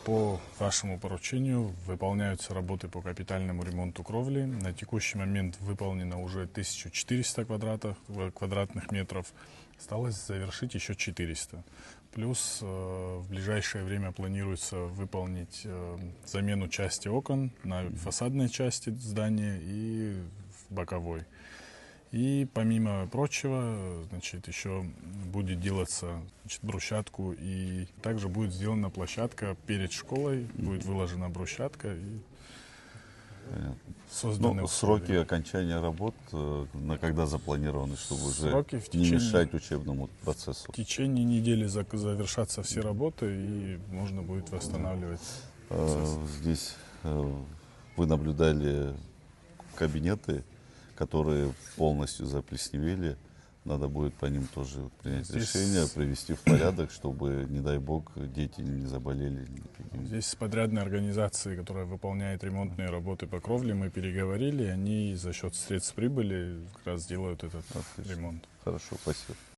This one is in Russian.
По вашему поручению выполняются работы по капитальному ремонту кровли. На текущий момент выполнено уже 1400 квадратных метров. Осталось завершить еще 400. Плюс в ближайшее время планируется выполнить замену части окон на фасадной части здания и в боковой. И помимо прочего, значит, еще будет делаться, значит, брусчатку, и также будет сделана площадка перед школой, будет выложена брусчатка и созданы сроки окончания работ на когда запланированы, чтобы уже не мешать учебному процессу? В течение недели завершатся все работы, и можно будет восстанавливать процесс. Здесь вы наблюдали кабинеты, которые полностью заплесневели. Надо будет по ним тоже принять решение, привести в порядок, чтобы, не дай бог, дети не заболели. Здесь с подрядной организацией, которая выполняет ремонтные работы по кровле, мы переговорили, они за счет средств прибыли как раз делают этот ремонт. Хорошо, спасибо.